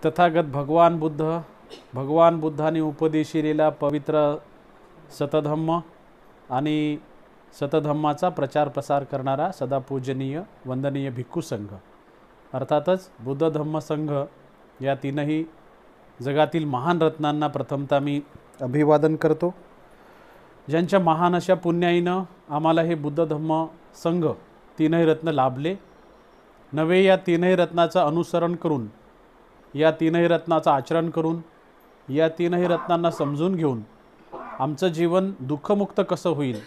तथागत भगवान बुद्धाने उपदेशिलेला पवित्र सतधम्म आणि सतधम्माचा प्रचार प्रसार करणारा सदापूजनीय वंदनीय भिक्खू संघ अर्थातच बुद्ध धम्म संघ या तीनही जगातील महान रत्नांना प्रथमतः मी अभिवादन करतो। ज्यांच्या महान अशा पुण्याईनं आम्हाला हे बुद्ध धम्म संघ तीनही रत्न लाभले नवे, या तीनही रत्नाचं अनुसरण करून, या तीनही रत्नाचं आचरण करून, या तीनही रत्नांना समजून घेऊन आमचं जीवन दुःखमुक्त कसं होईल,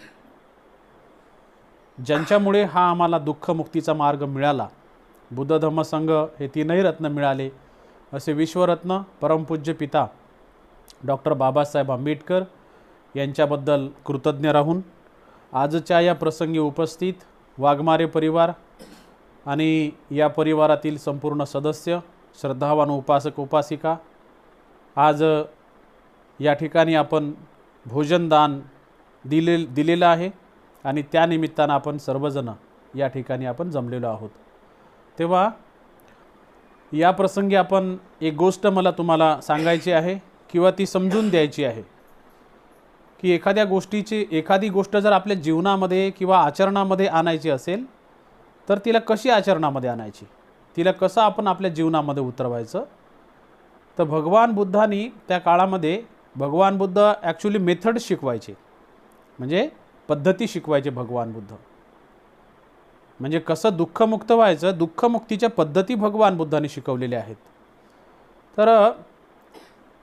ज्यांच्यामुळे हा आम्हाला दुःखमुक्तीचा मार्ग मिळाला, बुद्ध धम्म संघ हे तीनही रत्न मिळाले असे विश्वरत्न परमपूज्य पिता डॉक्टर बाबासाहेब आंबेडकर यांच्याबद्दल कृतज्ञ राहून आजच्या या प्रसंगी उपस्थित वाघमारे परिवार आणि या परिवारातील संपूर्ण सदस्य, श्रद्धावान उपासक उपासिका, आज या ठिकाणी आपण भोजनदान दिलेलं आहे आणि त्या निमित्तानं आपण सर्वजण या ठिकाणी आपण जमलेलो आहोत। तेव्हा या प्रसंगी आपण एक गोष्ट मला तुम्हाला सांगायची आहे किंवा ती समजून द्यायची आहे की एखादी गोष्ट जर आपल्या जीवनामध्ये किंवा आचरणामध्ये आणायची असेल तर तिला कशी आचरणामध्ये आणायची, तिला कसं आपण आपल्या जीवनामध्ये उतरवायचं। तर भगवान बुद्धांनी त्या काळामध्ये भगवान बुद्ध ॲक्च्युली मेथड शिकवायचे, म्हणजे पद्धती शिकवायचे। भगवान बुद्ध म्हणजे कसं दुःखमुक्त व्हायचं, दुःखमुक्तीच्या पद्धती भगवान बुद्धांनी शिकवलेल्या आहेत। तर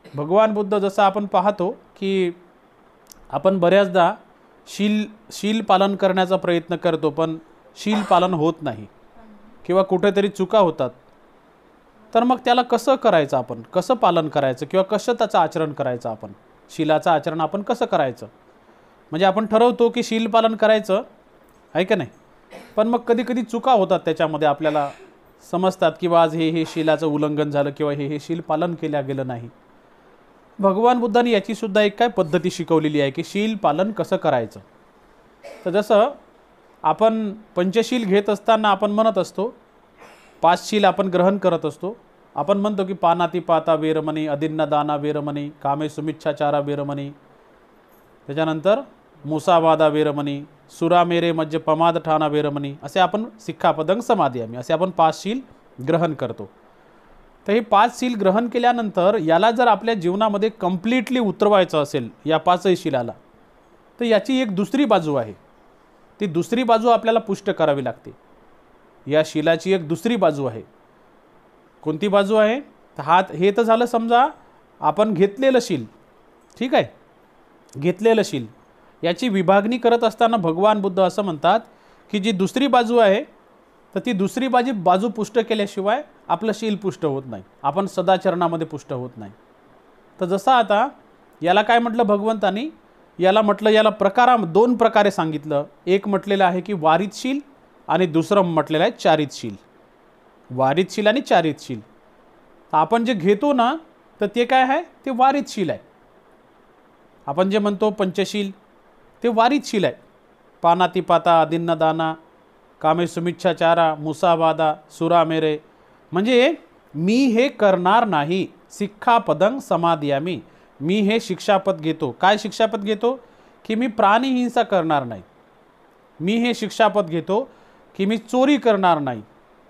भगवान बुद्ध जसं आपण पाहतो की आपण बऱ्याचदा शील पालन करण्याचा प्रयत्न करतो पण शील पालन होत नाही किंवा कुठेतरी चुका होतात, तर मग त्याला कसं करायचं, आपण कसं पालन करायचं किंवा कसं त्याचं आचरण करायचं, आपण शीलाचं आचरण आपण कसं करायचं। म्हणजे आपण ठरवतो की शील पालन करायचं आहे का नाही, पण मग कधी कधी चुका होतात, त्याच्यामध्ये आपल्याला समजतात की आज हे शीलाचं उल्लंघन झालं किंवा हे शील पालन केलं गेलं नाही। भगवान बुद्धांनी याची सुद्धा एक काय पद्धती शिकवलेली आहे की शील पालन कसं करायचं। तर जसं आपण पंचशील घेत असताना आपण म्हणत असतो, 5 शील आपण ग्रहण करत असतो, आपण म्हणतो की पानातिपाता वेरमणी, अदिन्नदाना वेरमणी, कामे सुमिच्छाचारा वेरमणी, त्याच्यानंतर मुसावादा वेरमणी, सुरामेरे मज्ज पमाद ठाणा वेरमणी, असे आपण सिक्खापदं समादियामी असे आपण 5 शील ग्रहण करतो। तर हे 5 शील ग्रहण केल्यानंतर याला जर आपल्या जीवनामध्ये कम्प्लिटली उतरवायचं असेल या 5ही शीलाला, तर याची एक दुसरी बाजू आहे, ती दुसरी बाजू आपल्याला पुष्ट करावी लागते। या शीलाची एक दुसरी बाजू आहे। कोणती बाजू आहे? हे तर झालं समजा आपण घेतलेलं शील, ठीक आहे, घेतलेलं शील, याची विभागणी करत असताना भगवान बुद्ध असं म्हणतात की जी दुसरी बाजू आहे तर ती दुसरी बाजू पुष्ट केल्याशिवाय आपलं शील पुष्ट होत नाही, आपण सदाचरणामध्ये पुष्ट होत नाही। तर जसं आता याला काय म्हटलं भगवंतानी, याला म्हटलं, याला दोन प्रकारे सांगितलं। एक म्हटलेलं आहे की वारितशील आणि दुसरं म्हटलेलं आहे चारितशील। वारितशील आणि चारितशील आपण जे घेतो ना तर ते काय आहे, ते वारितशील आहे। आपण जे म्हणतो पंचशील ते वारितशील आहे। पानातिपाता, अदिन्नदाना, कामे सुमिच्छाचारा, मुसावादा, सुरामेरे, म्हणजे मी हे करणार नाही, सिक्खापदं समादियामी, मी हे शिक्षापद घेतो। काय शिक्षापद घेतो? की मी प्राणीहिंसा करणार नाही, मी हे शिक्षापद घेतो की मी चोरी करणार नाही,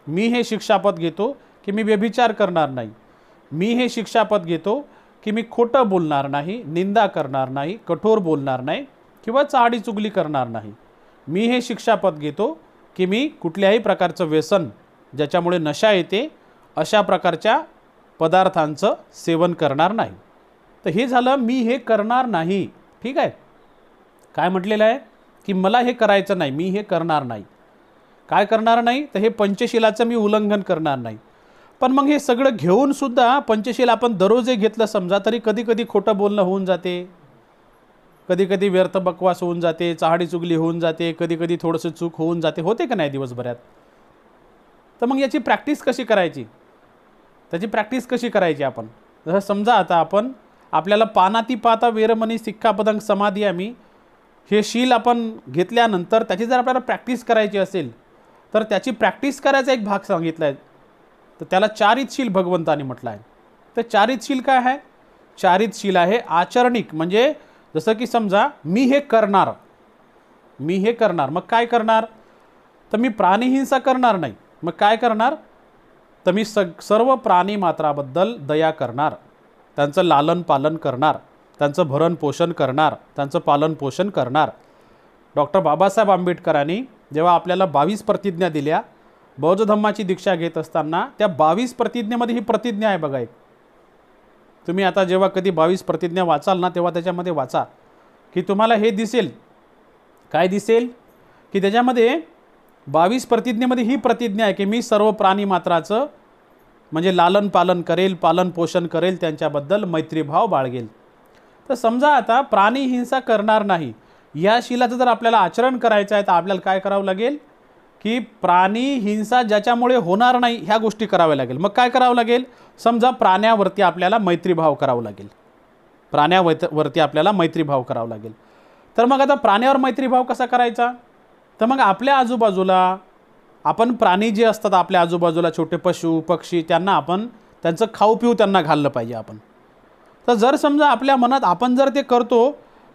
मी हे शिक्षापद घेतो की मी व्यभिचार करणार नाही, मी हे शिक्षापद घेतो की मी खोटं बोलणार नाही, निंदा करणार नाही, कठोर बोलणार नाही किंवा चाडी चुगली करणार नाही, मी हे शिक्षापद घेतो की मी कुठल्याही प्रकारचं व्यसन ज्याच्यामुळे नशा येते अशा प्रकारच्या पदार्थांचं सेवन करणार नाही। तर हे झालं मी हे करणार नाही, ठीक आहे। काय म्हटलेलं आहे की मला हे करायचं नाही, मी हे करणार नाही। काय करणार नाही? तर हे पंचशीलाचं मी उल्लंघन करणार नाही। पण मग हे सगळं घेऊन सुद्धा पंचशील आपण दररोज घेतलं समजा तरी कधी कधी खोटं बोलणं होऊन जाते, कधी कधी व्यर्थ बकवास होऊन जाते, चहाडी चुगली होऊन जाते, कधी कधी थोडंसं चूक होऊन जाते, होते का नाही दिवसभरात। तर मग याची प्रॅक्टिस कशी करायची, त्याची प्रॅक्टिस कशी करायची आपण? जसं समजा आता आपल्याला पानातिपाता वेरमणी सिक्खापदं समादियामी हे शील आपण घेतल्यानंतर त्याची जर आपल्याला प्रॅक्टिस करायची असेल तर त्याची प्रॅक्टिस करायचा एक भाग सांगितला आहे, तर त्याला चारितशील भगवंतानी म्हटलं आहे। तर चारित्र्यशील काय आहे? चारित्र्यशील आहे आचरणिक, म्हणजे जसं की समजा मी हे करणार, मग काय करणार? तर मी प्राणीहिंसा करणार नाही, मग काय करणार? तर मी सर्व प्राणी मात्राबद्दल दया करणार, त्यांचं लालन पालन करणार, त्यांचं भरण पोषण करणार, त्यांचं पालन पोषण करणार. डॉक्टर बाबासाहेब आंबेडकरांनी जेव्हा आपल्याला 22 प्रतिज्ञा दिल्या, बौद्ध धम्माची दीक्षा घेत असताना त्या 22 प्रतिज्ञेमध्ये ही प्रतिज्ञा आहे बघा एक. तुम्ही आता जेव्हा कधी 22 प्रतिज्ञा वाचाल ना, तेव्हा त्याच्यामध्ये वाचा की तुम्हाला हे दिसेल. काय दिसेल? की त्याच्यामध्ये 22 प्रतिज्ञेमध्ये ही प्रतिज्ञा आहे की मी सर्व प्राणी मात्राचं म्हणजे लालन पालन करेल, पालन पोषण करेल, त्यांच्याबद्दल मैत्रीभाव बाळगेल. तर समजा आता प्राणी हिंसा करणार नाही, या शीलाचं जर आपल्याला आचरण करायचं आहे तर आपल्याला काय करावं लागेल? की प्राणी हिंसा ज्याच्यामुळे होणार नाही ह्या गोष्टी कराव्या लागेल. मग काय करावं लागेल? समजा प्राण्यावरती आपल्याला मैत्रीभाव करावं लागेल, प्राण्यावरती आपल्याला मैत्रीभाव करावा लागेल. तर मग आता प्राण्यावर मैत्रीभाव कसा करायचा? तर मग आपल्या आजूबाजूला आपण प्राणी जे असतात आपल्या आजूबाजूला, छोटे पशु पक्षी, त्यांना आपण त्यांचं खाऊ पिऊ त्यांना घाललं पाहिजे आपण. तर जर समजा आपल्या मनात आपण जर ते करतो,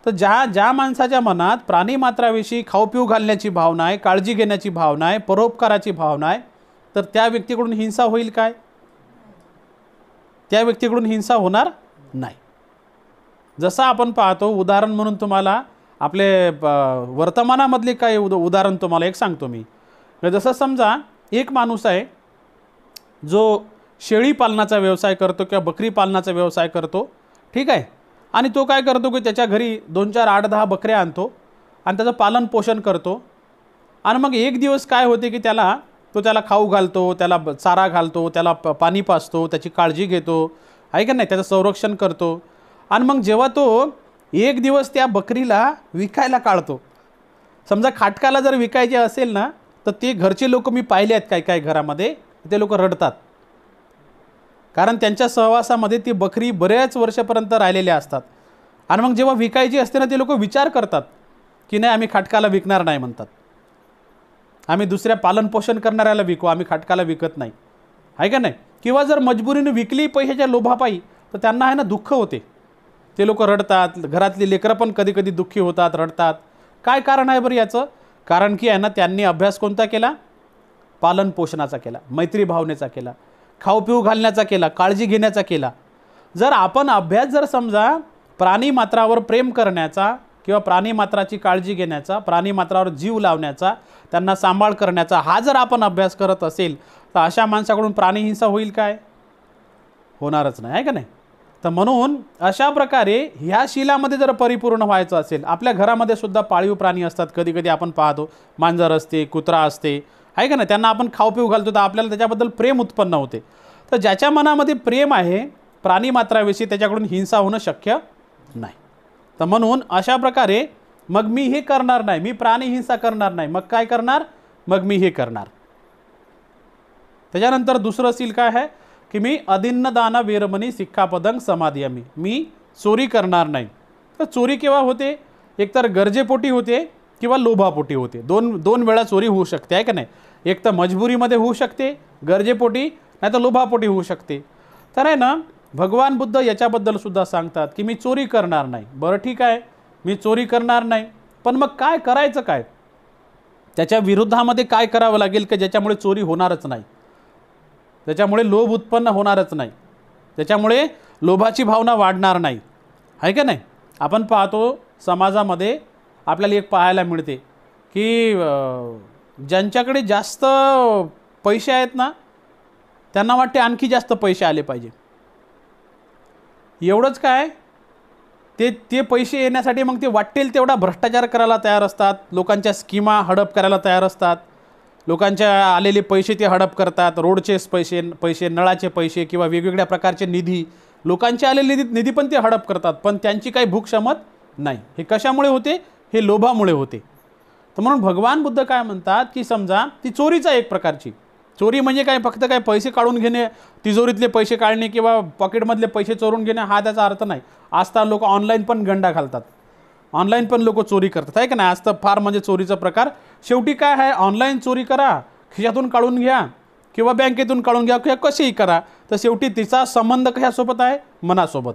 तर ज्या माणसाच्या मनात प्राणी मात्राविषयी खाऊ पिऊ घालण्याची भावना आहे, काळजी घेण्याची भावना आहे, परोपकाराची भावना आहे, तर त्या व्यक्तीकडून हिंसा होईल काय? त्या व्यक्तीकडून हिंसा होणार नाही. जसं आपण पाहतो, उदाहरण म्हणून तुम्हाला आपले वर्तमानामधले काही उदाहरण तुम्हाला एक सांगतो मी. जसं समजा एक माणूस आहे जो शेळी पालनाचा व्यवसाय करतो किंवा बकरी पालनाचा व्यवसाय करतो, ठीक आहे. आणि तो काय करतो की त्याच्या घरी 2, 4, 8, 10 बकऱ्या आणतो आणि त्याचं पालन पोषण करतो. आणि मग एक दिवस काय होते की त्याला खाऊ घालतो, त्याला चारा घालतो, त्याला पाणी पाजतो, त्याची काळजी घेतो, आहे का नाही, त्याचं संरक्षण करतो. आणि मग जेव्हा तो एक दिवस त्या बकरीला विकायला काढतो, समजा खाटकाला जर विकायचे असेल ना, तर ते घरचे लोक मी पाहिले आहेत काय घरामध्ये, ते लोक रडतात. कारण त्यांच्या सहवासामध्ये ती बकरी बऱ्याच वर्षापर्यंत राहिलेल्या असतात. आणि मग जेव्हा विकायची असते ना, ते लोक विचार करतात की नाही आम्ही खाटकाला विकणार नाही म्हणतात, आम्ही दुसऱ्या पालनपोषण करणाऱ्याला विकू, आम्ही खाटकाला विकत नाही, आहे का नाही. किंवा जर मजबुरीने विकली पैशाच्या लोभापायी, तर त्यांना आहे ना दुःख होते, ते लोक रडतात. घरातली लेकरं पण कधी कधी दुःखी होतात, रडतात. काय कारण आहे बरं याचं? कारण की आहे ना त्यांनी अभ्यास कोणता केला? पालन पोषणाचा केला, मैत्री भावनेचा केला, खाऊ पिऊ घालण्याचा केला, काळजी घेण्याचा केला. जर आपण अभ्यास जर समजा प्राणी मात्रावर प्रेम करण्याचा किंवा प्राणी मात्राची काळजी घेण्याचा, प्राणी मात्रावर जीव लावण्याचा, त्यांना सांभाळ करण्याचा हा जर आपण अभ्यास करत असेल, तर अशा माणसाकडून प्राणी हिंसा होईल काय? होणारच नाही, आहे का नाही. तर म्हणून अशा प्रकारे ह्या शीलामध्ये जर परिपूर्ण व्हायचं असेल, आपल्या घरामध्ये सुद्धा पाळीव प्राणी असतात, कधी कधी आपण पाहतो मांजर असते, कुत्रा असते, आहे का नाही, त्यांना आपण खाऊ पिऊ घालतो, तर आपल्याला त्याच्याबद्दल प्रेम उत्पन्न होते. तर ज्याच्या मनामध्ये प्रेम आहे प्राणी मात्राविषयी, त्याच्याकडून हिंसा होणं शक्य नाही. तर म्हणून अशा प्रकारे मग मी हे करणार नाही, मी प्राणी हिंसा करणार नाही, मग काय करणार? मग मी हे करणार. त्याच्यानंतर दुसरं शील काय आहे की मी अदिन्नदान वीरमणी सिक्खापदं समादियामी, मी चोरी करणार नाही. तर चोरी केव्हा होते? एकतर गरजेपोटी होते किंवा लोभापोटी होते. दोन वेळा चोरी होऊ शकते, आहे का नाही. एक तर मजबुरीमध्ये होऊ शकते, गरजेपोटी, नाही तर लोभापोटी होऊ शकते. तर आहे ना भगवान बुद्ध याच्याबद्दल सुद्धा सांगतात की मी चोरी करणार नाही. बरं ठीक आहे, मी चोरी करणार नाही, पण मग काय करायचं काय? त्याच्या विरुद्धामध्ये काय करावं लागेल की ज्याच्यामुळे चोरी होणारच नाही, त्याच्यामुळे लोभ उत्पन्न होणारच नाही, त्याच्यामुळे लोभाची भावना वाढणार नाही, आहे का नाही. आपण पाहतो समाजामध्ये आपल्याला एक पाहायला मिळते की ज्यांच्याकडे जास्त पैसे आहेत ना, त्यांना वाटते आणखी जास्त पैसे आले पाहिजे. एवढंच काय, ते पैसे येण्यासाठी मग ते वाटेल तेवढा भ्रष्टाचार करायला तयार असतात, लोकांच्या स्कीमा हडप करायला तयार असतात, लोकांच्या आलेले पैसे ते हडप करतात, रोडचे पैसे, नळाचे पैसे किंवा वेगवेगळ्या प्रकारचे निधी, लोकांचे आलेले निधी पण ते हडप करतात, पण त्यांची काही भूक क्षमत नाही. हे कशामुळे होते? हे लोभामुळे होते. तर म्हणून भगवान बुद्ध काय म्हणतात की समजा ती चोरीचा एक प्रकारची चोरी म्हणजे काय, फक्त काय पैसे काढून घेणे, तिजोरीतले पैसे काढणे किंवा पॉकेटमधले पैसे चोरून घेणे हा त्याचा अर्थ नाही. आजकाल लोक ऑनलाईन पण गंडा घालतात, ऑनलाईन पण लोक चोरी करतात, आहे का नाही. आज तर फार म्हणजे चोरीचा प्रकार. शेवटी काय आहे, ऑनलाईन चोरी करा, खिशातून काढून घ्या किंवा बँकेतून काढून घ्या किंवा कसेही करा, तर शेवटी तिचा संबंध कशासोबत आहे? मनासोबत.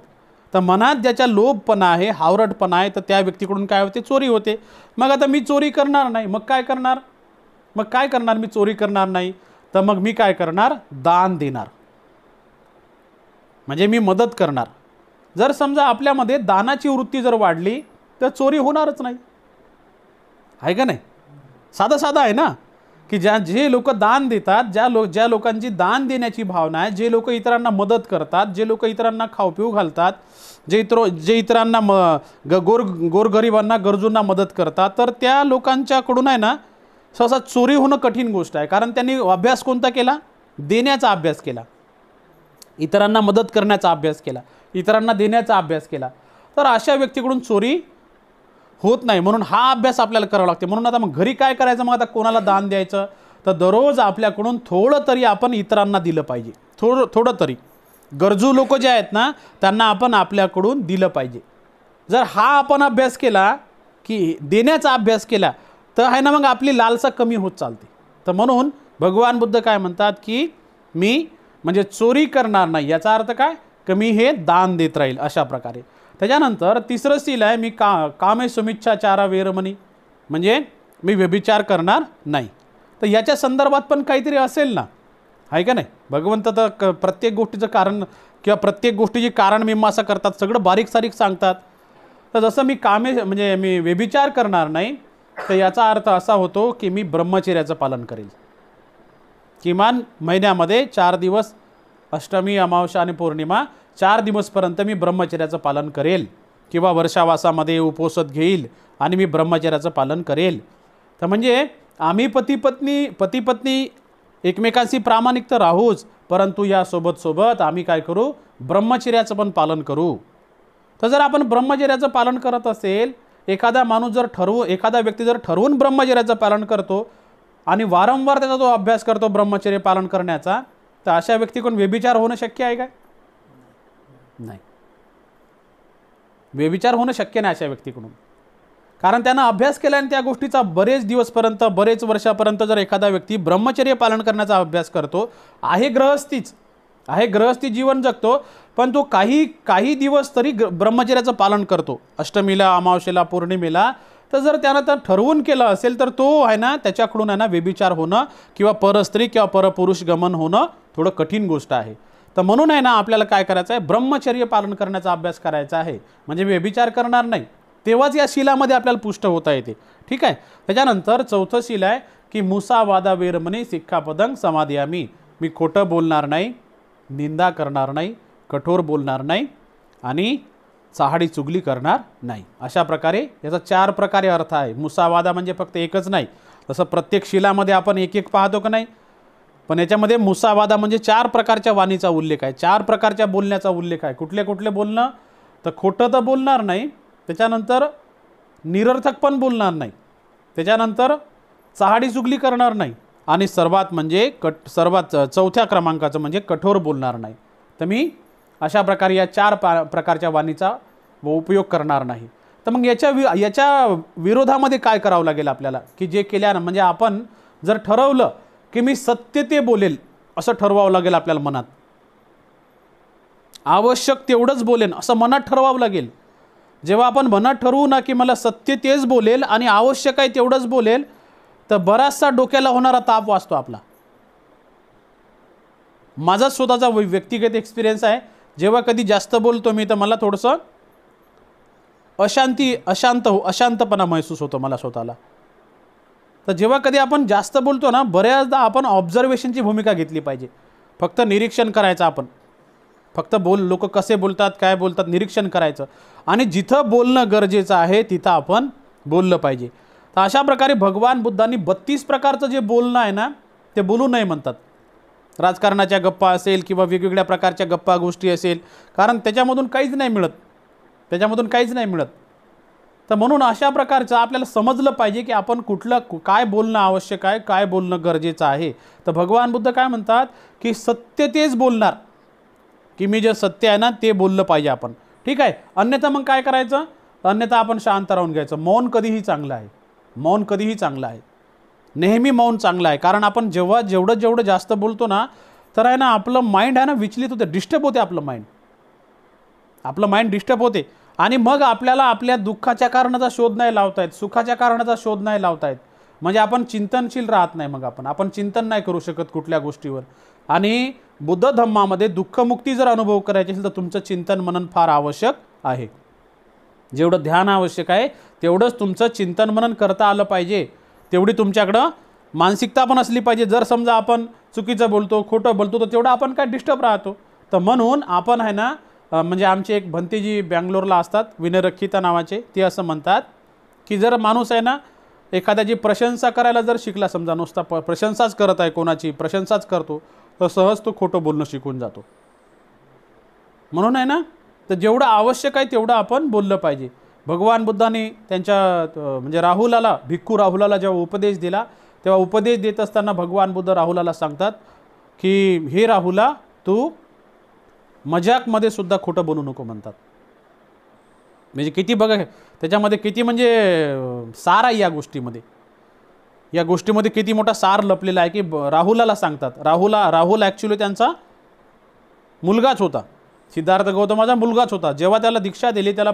तर मनात ज्याच्या लोभपणा आहे, हावरटपणा आहे, तर त्या व्यक्तीकडून काय होते? चोरी होते. मग आता मी चोरी करणार नाही, मग काय करणार? मी चोरी करणार नाही, तर मग मी काय करणार? दान देणार, म्हणजे मी मदत करणार. जर समजा आपल्यामध्ये दानाची वृत्ती जर वाढली तर चोरी होणारच नाही, आहे का नाही? साधं आहे ना, की जे लोक दान देतात, ज्या लोकांची दान देण्याची भावना आहे, जे लोक इतरांना मदत करतात, जे लोक इतरांना खाऊ पिऊ घालतात, जे इतरांना गोरगरिबांना गरजूंना मदत करतात, तर त्या लोकांच्याकडून आहे ना सहसा चोरी होणं कठीण गोष्ट आहे. कारण त्यांनी अभ्यास कोणता केला? देण्याचा अभ्यास केला, इतरांना मदत करण्याचा अभ्यास केला, इतरांना देण्याचा अभ्यास केला. तर अशा व्यक्तीकडून चोरी होत नाही. म्हणून हा अभ्यास आपल्याला करावा लागते. म्हणून आता मग घरी काय करायचं? मग आता कोणाला दान द्यायचं? तर दररोज आपल्याकडून थोडं तरी आपण इतरांना दिलं पाहिजे. थोडं तरी गरजू लोक जे आहेत ना, त्यांना आपण आपल्याकडून दिलं पाहिजे. जर हा आपण अभ्यास केला, की देण्याचा अभ्यास केला, तर आहे ना मग आपली लालसा कमी होत चालते. तर म्हणून भगवान बुद्ध काय म्हणतात, की मी म्हणजे चोरी करणार नाही. याचा अर्थ काय? की मी हे दान देत राहील अशा प्रकारे. त्याच्यानंतर तिसरं शील आहे, मी कामे सुमिच्छाचारा वेरमणी, म्हणजे मी व्यभिचार करणार नाही. तर याच्या संदर्भात पण काहीतरी असेल ना, आहे का नाही? भगवंत तर प्रत्येक गोष्टीचं कारण किंवा प्रत्येक गोष्टीची कारण मीमांसा करतात, सगळं बारीक सारीक सांगतात. तर जसं मी म्हणजे मी व्यभिचार करणार नाही, तर याचा अर्थ असा होतो की मी ब्रह्मचर्याचं पालन करेल. किमान महिन्यामध्ये 4 दिवस, अष्टमी, अमावस्या आणि पौर्णिमा 4 दिवसपर्यंत मी ब्रह्मचर्याचं पालन करेल, किंवा वर्षावासामध्ये उपोषध घेईल आणि मी ब्रह्मचर्याचं पालन करेल. तर म्हणजे आम्ही पती पत्नी एकमेकांशी प्रामाणिक तर राहूच, परंतु या सोबत आम्ही काय करू? ब्रह्मचर्याचं पण पालन करू. तर जर आपण ब्रह्मचर्याचं पालन करत असेल, एखादा व्यक्ती जर ठरवून ब्रह्मचर्याचं पालन करतो आणि वारंवार त्याचा तो अभ्यास करतो ब्रह्मचर्य पालन करण्याचा, तर अशा व्यक्तीकडून व्यभिचार होणं शक्य आहे काय? नाही, व्यभिचार होणं शक्य नाही अशा व्यक्तीकडून. कारण त्यानं अभ्यास केला आणि त्या गोष्टीचा बरेच दिवसपर्यंत, बरेच वर्षापर्यंत जर एखादा व्यक्ती ब्रह्मचर्य पालन करण्याचा अभ्यास करतो, आहे गृहस्थी जीवन जगतो, पण तो काही दिवस तरी ब्रह्मचर्याचं पालन करतो, अष्टमीला, अमावस्येला, पौर्णिमेला, तर जर त्यानं ठरवून केलं असेल, तर तो आहे ना त्याच्याकडून आहे ना व्यभिचार होणं किंवा परस्त्री किंवा परपुरुष गमन होणं थोडं कठीण गोष्ट आहे. तर म्हणून आहे ना आपल्याला काय करायचं आहे? ब्रह्मचर्य पालन करण्याचा अभ्यास करायचा आहे, म्हणजे व्यभिचार करणार नाही. तेव्हाच या शीलामध्ये आपल्याला पुष्ट होता येते. ठीक आहे. त्याच्यानंतर चौथं शील आहे, की मुसावादा वेरमणी सिक्खापदं समादियामी, मी खोटं बोलणार नाही, निंदा करणार नाही, कठोर बोलणार नाही आणि चहाडी चुगली करणार नाही. अशा प्रकारे याचा 4 प्रकारे अर्थ आहे. मुसावादा म्हणजे फक्त एकच नाही, तसं प्रत्येक शिलामध्ये आपण एक पाहतो का नाही, पण याच्यामध्ये मुसावादा म्हणजे 4 प्रकारच्या वाणीचा उल्लेख आहे, 4 प्रकारच्या बोलण्याचा उल्लेख आहे. कुठले बोलणं? तर खोटं तर बोलणार नाही, त्याच्यानंतर निरर्थक पण बोलणार नाही, त्याच्यानंतर चहाडी चुगली करणार नाही, आणि सर्वात चौथ्या क्रमांकाचं म्हणजे कठोर बोलणार नाही. तर मी अशा प्रकारे या 4 प्रकारच्या वाणीचा उपयोग करणार नाही. तर मग याच्या विरोधामध्ये काय करावं लागेल आपल्याला, की जे केल्यानं म्हणजे आपण जर ठरवलं की मी सत्य ते बोलेल, असं ठरवावं लागेल आपल्याला मनात. आवश्यक तेवढंच बोलेन असं मनात ठरवावं लागेल. जेव्हा आपण मनात ठरवू ना की मला सत्य तेच बोलेल आणि आवश्यक आहे तेवढंच बोलेल, तर बराचसा डोक्याला होणारा ताप वाचतो आपला. माझा स्वतःचा व्यक्तिगत एक्सपिरियन्स आहे. जेव्हा कधी जास्त बोलतो मी, तर मला थोडंसं अशांतपणा महसूस होतो मला स्वतःला. तर जेव्हा कधी आपण जास्त बोलतो ना, बऱ्याचदा आपण ऑब्झर्वेशनची भूमिका घेतली पाहिजे. फक्त निरीक्षण करायचं आपण, फक्त लोक कसे बोलतात, काय बोलतात, निरीक्षण करायचं, आणि जिथं बोलणं गरजेचं आहे तिथं आपण बोललं पाहिजे. तर अशा प्रकारे भगवान बुद्धांनी 32 प्रकारचं जे बोलणं आहे ना, ते बोलू नये म्हणतात. राजकारणाच्या गप्पा असेल किंवा वेगवेगळ्या प्रकारच्या गप्पा गोष्टी असेल, कारण त्याच्यामधून काहीच नाही मिळत. तर म्हणून अशा प्रकारचं आपल्याला समजलं पाहिजे की आपण काय बोलणं आवश्यक आहे, काय बोलणं गरजेचं आहे. तर भगवान बुद्ध काय म्हणतात की सत्य तेच बोलणार, की मी जे सत्य आहे ना ते बोललं पाहिजे आपण. ठीक आहे. अन्यथा मग काय करायचं? अन्यथा आपण शांत राहून घ्यायचं. मौन कधीही चांगलं आहे. नेहमी मौन चांगलं आहे, कारण आपण जेव्हा जेवढं जास्त बोलतो ना, तर आहे ना आपलं माइंड आहे ना विचलित होते, डिस्टर्ब होते आपलं माइंड डिस्टर्ब होते, आणि मग आपल्याला आपल्या दुःखाच्या कारणाचा शोध नाही लावता येत, सुखाच्या कारणाचा शोध नाही लावता येत, म्हणजे आपण चिंतनशील राहत नाही, मग आपण चिंतन नाही करू शकत कुठल्या गोष्टीवर. आणि बुद्ध धम्मामध्ये दुःखमुक्ती जर अनुभव करायची असेल तर तुमचं चिंतन मनन फार आवश्यक आहे. जेवढं ध्यान आवश्यक आहे तेवढंच तुमचं चिंतन मनन करता आलं पाहिजे, तेवढी तुमच्याकडं मानसिकता पण असली पाहिजे. जर समजा आपण चुकीचं बोलतो, खोटं बोलतो, तर तेवढं आपण काय डिस्टर्ब राहतो. तर म्हणून आपण आहे ना, म्हणजे आमचे एक भंतेजी बँगलोरला असतात, विनयरक्षिता नावाचे, ते असं म्हणतात की जर माणूस आहे ना एखाद्याची प्रशंसा करायला जर शिकला, समजा नुसता प्रशंसाच करत आहे, कोणाची प्रशंसाच करतो, तर सहज तो खोटं बोलणं शिकून जातो. म्हणून आहे ना, तर जेवढं आवश्यक आहे तेवढं आपण बोललं पाहिजे. भगवान बुद्धाने त्यांच्या म्हणजे राहुलाला, भिक्खू राहुलाला जेव्हा उपदेश दिला, तेव्हा उपदेश देत असताना भगवान बुद्ध राहुलाला सांगतात की हे राहुला, तू मजाकमध्ये सुद्धा खोटं बोलू नको म्हणतात. म्हणजे किती बघा त्याच्यामध्ये, किती म्हणजे सार आहे या गोष्टीमध्ये किती मोठा सार लपलेला आहे की राहुलाला सांगतात. राहुल ॲक्च्युली त्यांचा मुलगाच होता, सिद्धार्थ गौतमाचा मुलगाच होता. जेव्हा त्याला दीक्षा दिली, त्याला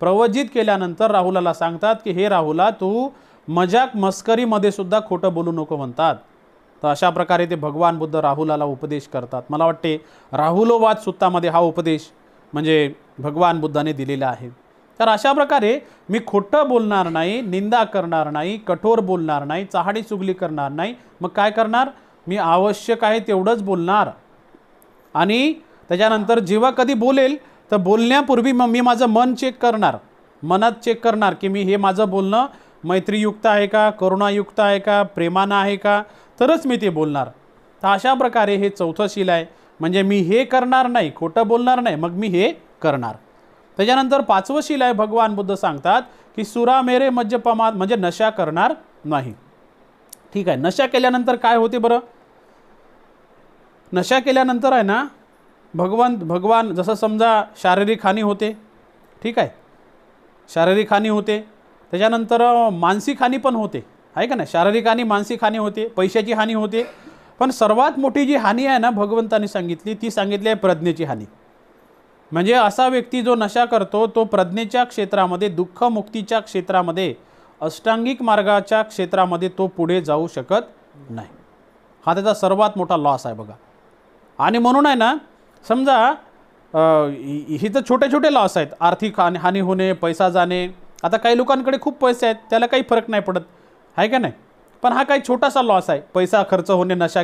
प्रवजित केल्यानंतर राहुलाला सांगतात की हे राहुला, तू मजाक मस्करीमध्ये सुद्धा खोटं बोलू नको म्हणतात. तर अशा प्रकारे ते भगवान बुद्ध राहुलाला उपदेश करतात. मला वाटते राहुलोवाद सुत्तामध्ये हा उपदेश म्हणजे भगवान बुद्धाने दिलेला आहे. तर अशा प्रकारे मी खोटं बोलणार नाही, निंदा करणार नाही, कठोर बोलणार नाही, चहाडी चुगली करणार नाही. मग काय करणार? मी आवश्यक आहे तेवढंच बोलणार. आणि त्याच्यानंतर जेव्हा कधी बोलेल तर बोलण्यापूर्वी मग मी माझं मन चेक करणार, मनात चेक करणार की मी हे माझं बोलणं मैत्रीयुक्त आहे का, करुणायुक्त आहे का, प्रेमानं आहे का, तरच मी ते बोलणार. तर अशा प्रकारे हे चौथं शील आहे. म्हणजे मी हे करणार नाही, खोटं बोलणार नाही, मग मी हे करणार. त्याच्यानंतर पाचवं शील आहे, भगवान बुद्ध सांगतात की सुरा मेरे मज्जपमात, म्हणजे नशा करणार नाही. ठीक आहे, नशा केल्यानंतर काय होते बरं? नशा केल्यानंतर आहे ना, भगवान जसं समजा शारीरिक हानी होते, ठीक आहे, शारीरिक हानी होते, त्याच्यानंतर मानसिक हानी पण होते, आहे का नाही? शारीरिक हानी, मानसिक हानी होते, पैशाची हानी होते, पण सर्वात मोठी जी हानी आहे ना भगवंतांनी सांगितली, ती सांगितली आहे प्रज्ञेची हानी. म्हणजे असा व्यक्ती जो नशा करतो, तो प्रज्ञेच्या क्षेत्रामध्ये, दुःखमुक्तीच्या क्षेत्रामध्ये, अष्टांगिक मार्गाच्या क्षेत्रामध्ये तो पुढे जाऊ शकत नाही. हा त्याचा सर्वात मोठा लॉस आहे बघा. आणि म्हणून आहे ना, समजा ही तर छोटे छोटे लॉस आहेत, आर्थिक हानी होणे, पैसा जाणे. आता काही लोकांकडे खूप पैसे आहेत, त्याला काही फरक नाही पडत, आहे का नाही? पण हा काही छोटासा लॉस आहे, पैसा खर्च होणे, नशा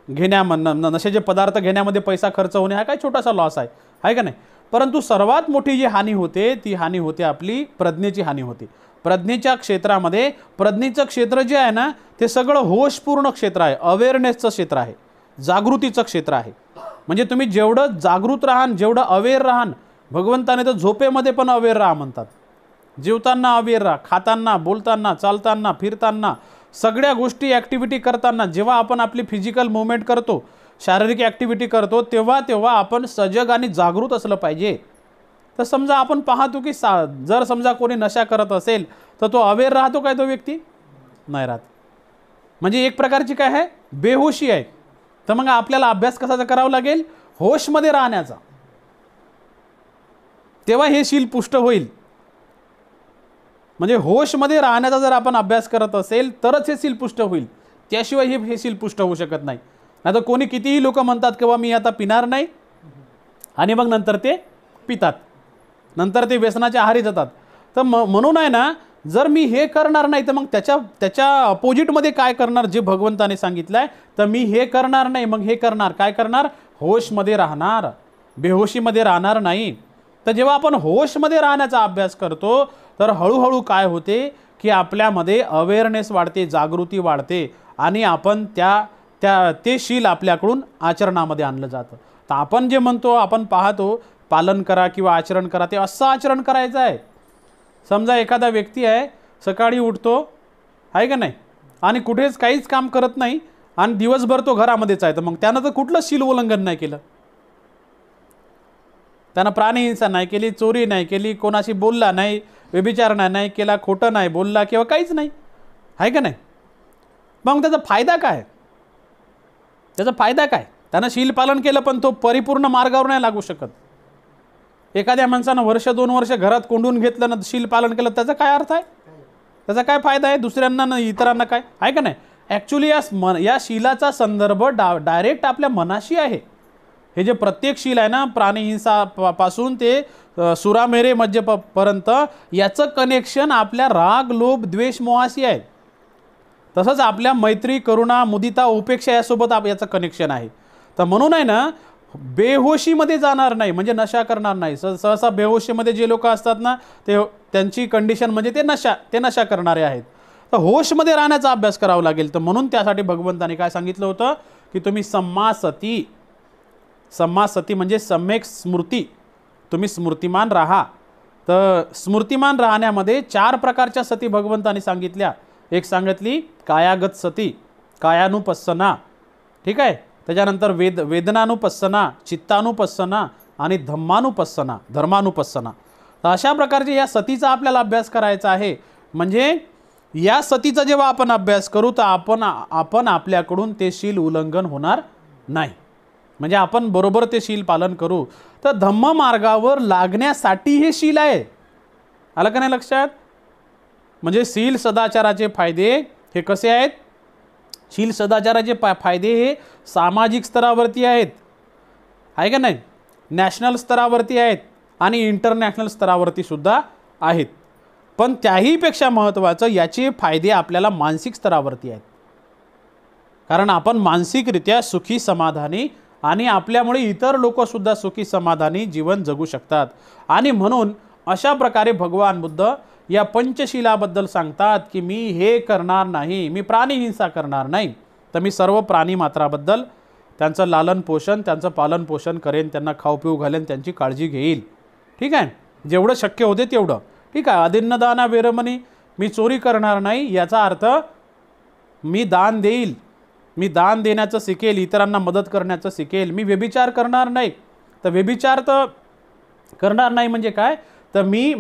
नशेचे पदार्थ घेण्यामध्ये पैसा खर्च होणे, हा काही छोटासा लॉस आहे का नाही? परंतु सर्वात मोठी जी हानी होते, ती हानी होते आपली प्रज्ञेची हानी होते. प्रज्ञेच्या क्षेत्रामध्ये, प्रज्ञेचं क्षेत्र जे आहे ना, ते सगळं होशपूर्ण क्षेत्र आहे, अवेअरनेसचं क्षेत्र आहे, जागृतीचं क्षेत्र आहे. म्हणजे तुम्ही जेवढं जागृत राहान, जेवढं अवेअर राहान, भगवंताने तर झोपेमध्ये पण अवेअर राहा म्हणतात. जेवताना अवेअर राहा, खाताना, बोलताना, चालताना, फिरताना, सगळ्या गोष्टी ॲक्टिव्हिटी करताना, जेव्हा आपण आपली फिजिकल मुवमेंट करतो, शारीरिक ॲक्टिव्हिटी करतो, तेव्हा आपण सजग आणि जागृत असलं पाहिजे. तर समजा आपण पाहतो की जर समजा कोणी नशा करत असेल तर तो अवेअर राहतो काय? तो व्यक्ती नाही राहत. म्हणजे एक प्रकारची काय आहे? बेहोशी आहे. तर मग आपल्याला अभ्यास कसाचा करावा लागेल? होशमध्ये राहण्याचा. तेव्हा हे शील पुष्ट होईल. म्हणजे होशमध्ये राहण्याचा जर आपण अभ्यास करत असेल तरच हे शील पुष्ट होईल, त्याशिवाय हे शील पुष्ट होऊ शकत नाही. नाही तर कोणी कितीही लोक म्हणतात की मी आता पिणार नाही, आणि मग नंतर ते पितात, नंतर ते व्यसनाच्या आहारी जातात. तर म्हणून आहे ना, जर मी हे करणार नाही तर मग त्याच्या अपोजिटमध्ये काय करणार, जे भगवंताने सांगितलं आहे, तर मी हे करणार नाही, मग हे करणार, काय करणार? होशमध्ये राहणार, बेहोशीमध्ये राहणार नाही. तर जेव्हा आपण होशमध्ये राहण्याचा अभ्यास करतो तर हळूहळू काय होते की आपल्यामध्ये अवेअरनेस वाढते, जागृती वाढते, आणि आपण ते शील आपल्याकडून आचरणामध्ये आणलं जातं. तर आपण जे म्हणतो, आपण पाहतो पालन करा किंवा आचरण करा, ते असं आचरण करायचं आहे. समजा एखादा व्यक्ती आहे, सकाळी उठतो, आहे का नाही, आणि कुठेच काहीच काम करत नाही, आणि दिवसभर तो घरामध्येच आहे, तर मग त्यानं तर कुठलं शील उल्लंघन नाही केलं. त्यानं प्राणीहिंसा नाही केली, चोरी नाही केली, कोणाशी बोलला नाही, व्यभिचार नाही केला, खोटं नाही बोलला किंवा काहीच नाही, आहे का नाही? मग त्याचा फायदा काय? त्याचा फायदा काय? त्यानं शील पालन केलं पण तो परिपूर्ण मार्गावर नाही लागू शकत. एखाद्या माणसानं वर्ष 2 वर्ष घरात कोंडून घेतलं ना, शील पालन केलं, त्याचा काय अर्थ आहे? त्याचा काय फायदा आहे दुसऱ्यांना ना इतरांना? काय आहे का नाही? ॲक्च्युली या शीलाचा संदर्भ डायरेक्ट आपल्या मनाशी आहे. हे जे प्रत्येक शील आहे ना, प्राणीहिंसा पासून ते सुरामेरे मज्जेपर्यंत, याचं कनेक्शन आपल्या राग लोभ द्वेष मोहाशी आहे. तसंच आपल्या मैत्री करुणा मुदिता उपेक्षा यासोबत याचं कनेक्शन आहे. तर म्हणून आहे ना, बेहोशीमध्ये जाणार नाही म्हणजे नशा करणार नाही. सहसा बेहोशीमध्ये जे लोक असतात ना, त्यांची कंडिशन म्हणजे ते नशा करणारे आहेत. तर होशमध्ये राहण्याचा अभ्यास करावा लागेल. तर म्हणून त्यासाठी भगवंताने काय सांगितलं होतं की तुम्ही सम्मासती म्हणजे सम्यक स्मृती, तुम्ही स्मृतिमान राहा. तर स्मृतिमान राहण्यामध्ये 4 प्रकारच्या सती भगवंताने सांगितल्या. एक सांगितली कायागत सती, कायानुपස්සना, ठीक आहे. त्याच्यानंतर वेदनानुपස්සना, चित्तानुपස්සना आणि धर्मानुपස්සना. तर अशा प्रकारचे या सतीचा आपल्याला अभ्यास करायचा आहे. म्हणजे या सतीचा जेव्हा आपण अभ्यास करू तर आपण आपल्याकडून ते शील उल्लंघन होणार नाही. म्हणजे आपण बरोबर ते शील पालन करू. तर धम्म मार्गावर लागण्यासाठी हे शील आहे. आलं का नाही लक्षात? म्हणजे शील सदाचाराचे फायदे हे कसे आहेत? शील सदाचाराचे फायदे हे सामाजिक स्तरावरती आहेत, आहे का नाही? नॅशनल स्तरावरती आहेत आणि इंटरनॅशनल स्तरावरती सुद्धा आहेत. पण त्याहीपेक्षा महत्त्वाचं याचे फायदे आपल्याला मानसिक स्तरावरती आहेत. कारण आपण मानसिकरित्या सुखी समाधानी आणि आपल्यामुळे इतर लोकसुद्धा सुखी समाधानी जीवन जगू शकतात. आणि म्हणून अशा प्रकारे भगवान बुद्ध या पंचशिलाबद्दल सांगतात की मी हे करणार नाही, मी प्राणीहिंसा करणार नाही, तर मी सर्व प्राणी मात्राबद्दल त्यांचं लालन पोषण, त्यांचं पालन पोषण करेन, त्यांना खाऊ पिऊ घालेन, त्यांची काळजी घेईल. ठीक आहे, जेवढं शक्य होते तेवढं. ठीक आहे. अदिन्नदाना वेरमणी, मी चोरी करणार नाही याचा अर्थ मी दान देईल, मी दान देण्याचं शिकेल, इतरांना मदत करण्याचं शिकेल. मी व्यभिचार करणार नाही. तर व्यभिचार तर करणार नाही म्हणजे काय? तर मी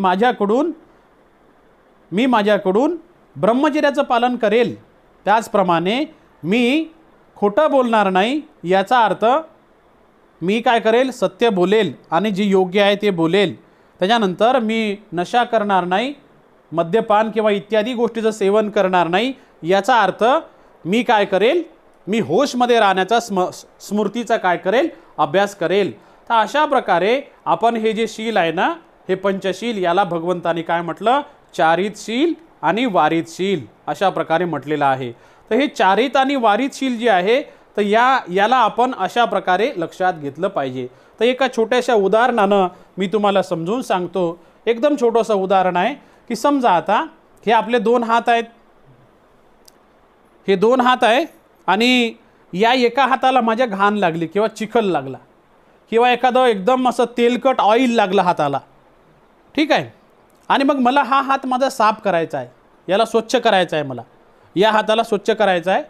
माझ्याकडून ब्रह्मचर्याचं पालन करेल. त्याचप्रमाणे मी खोटं बोलणार नाही याचा अर्थ मी काय करेल? सत्य बोलेल आणि जे योग्य आहे ते बोलेल. त्याच्यानंतर मी नशा करणार नाही, मद्यपान किंवा इत्यादी गोष्टीचं सेवन करणार नाही याचा अर्थ मी काय करेल? मी होशमध्ये राहण्याचा स्मृतीचा काय करेल? अभ्यास करेल. तर अशा प्रकारे आपण हे जे शील आहे ना, हे पंचशील, याला भगवंतानी काय म्हटलं? चारित शील आणि वारित शील अशा प्रकारे म्हटलेलं आहे. तर हे चारित आणि वारित शील जे आहे तर याला आपण अशा प्रकारे लक्षात घेतलं पाहिजे. तर एका छोट्याशा उदाहरणानं मी तुम्हाला समजून सांगतो. एकदम छोटंसं उदाहरण आहे की समजा आता हे आपले 2 हात आहेत, हे 2 हात आहे आणि या एका हाताला माझ्या घाण लागली किंवा चिखल लागला किंवा एखादं एकदम असं तेलकट ऑइल लागलं हाताला. ठीक आहे. आणि मग मला हा हात माझा साफ करायचा आहे, याला स्वच्छ करायचा आहे, मला या हाताला स्वच्छ करायचा आहे.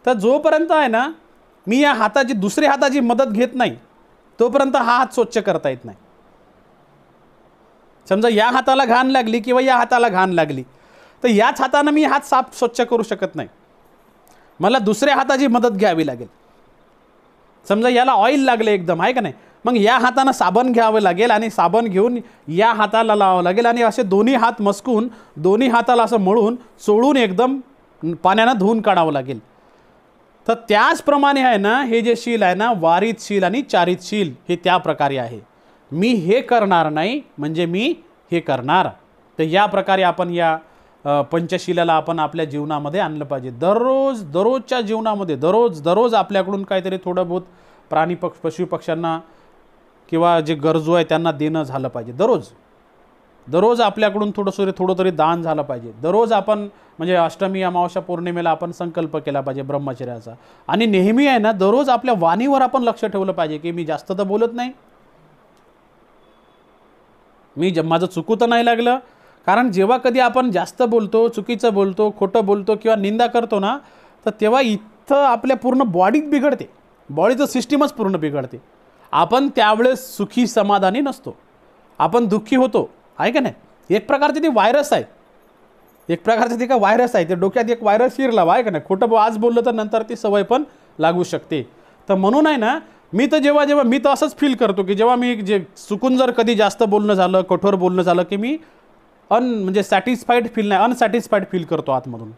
तर जोपर्यंत आहे ना मी या हाताची दुसऱ्या हाताची मदत घेत नाही तोपर्यंत हा हात स्वच्छ करता येत नाही. समजा या हाताला घाण लागली किंवा या हाताला घाण लागली तर याच हाताने मी हात साफ स्वच्छ करू शकत नाही, मला दुसऱ्या हाताची मदत घ्यावी लागेल. समजा याला ऑइल लागले एकदम, आहे का नाही? मग या हाताने साबण घ्यावं लागेल आणि साबण घेऊन या हाताला लावावं लागेल आणि असे दोन्ही हात मस्कून दोन्ही हाताला असं मळून चोळून एकदम पाण्यानं धुवून काढावं लागेल. तर त्याचप्रमाणे आहे ना हे जे शील आहे ना, वारित शील आणि चारित शील, हे त्या प्रकारे आहे. मी हे करणार नाही म्हणजे मी हे करणार. तर या प्रकारे आपण या पंचशिलाला आपण आपल्या जीवनामध्ये आणलं पाहिजे. दररोजच्या जीवनामध्ये दररोज आपल्याकडून काहीतरी थोडं बहुत प्राणी पशुपक्ष्यांना किंवा जे गरजू आहे त्यांना देणं झालं पाहिजे. दररोज आपल्याकडून थोडं तरी दान झालं पाहिजे. दररोज आपण म्हणजे अष्टमी अमावस्या पौर्णिमेला आपण संकल्प केला पाहिजे ब्रह्मचर्याचा. आणि नेहमी आहे ना दररोज आपल्या वाणीवर आपण लक्ष ठेवलं पाहिजे की मी जास्त तर बोलत नाही, मी माझं चुकू तर नाही लागलं. कारण जेव्हा कधी आपण जास्त बोलतो, चुकीचं बोलतो, खोटं बोलतो किंवा निंदा करतो ना, तर तेव्हा इथं आपल्या पूर्ण बॉडीत बिघडते, बॉडीचं सिस्टीमच पूर्ण बिघडते. आपण त्यावेळेस सुखी समाधानी नसतो, आपण दुःखी होतो, आहे का नाही? एक प्रकारची ती व्हायरस आहे, एक प्रकारचं ते का व्हायरस आहे, ते डोक्यात एक व्हायरस शिरला आहे का नाही, खोटं आज बोललं तर नंतर ती सवय पण लागू शकते. तर म्हणून आहे ना, मी तर जेव्हा मी तर असंच फील करतो की जेव्हा मी जे चुकून जर कधी जास्त बोलणं झालं, कठोर बोलणं झालं, की मी म्हणजे सॅटिस्फाईड फील नाही, अनसॅटिस्फाईड फील करतो आतमधून.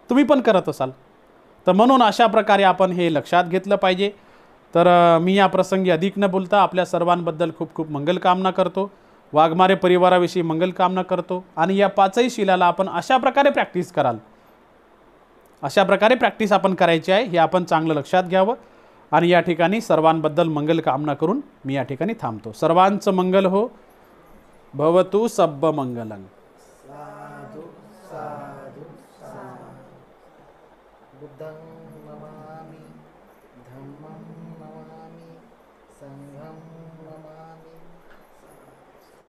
तुम्ही पण करत असाल. तर म्हणून अशा प्रकारे आपण हे लक्षात घेतलं पाहिजे. तर मी या प्रसंगी अधिक न बोलता आपल्या सर्वांबद्दल खूप खूप मंगलकामना करतो. वाघमारे परिवाराविषयी मंगलकामना करतो. आणि या पाचही शिलाला आपण अशा प्रकारे प्रॅक्टिस कराल, अशा प्रकारे प्रॅक्टिस आपण करायची आहे, हे आपण चांगलं लक्षात घ्यावं. आणि या ठिकाणी सर्वांबद्दल मंगलकामना करून मी या ठिकाणी थांबतो. सर्वांचं मंगल हो. भवतु सब्ब मंगलं. साधु साधु साधु. बुद्धं नमामि, धम्मं नमामि, संघं नमामि.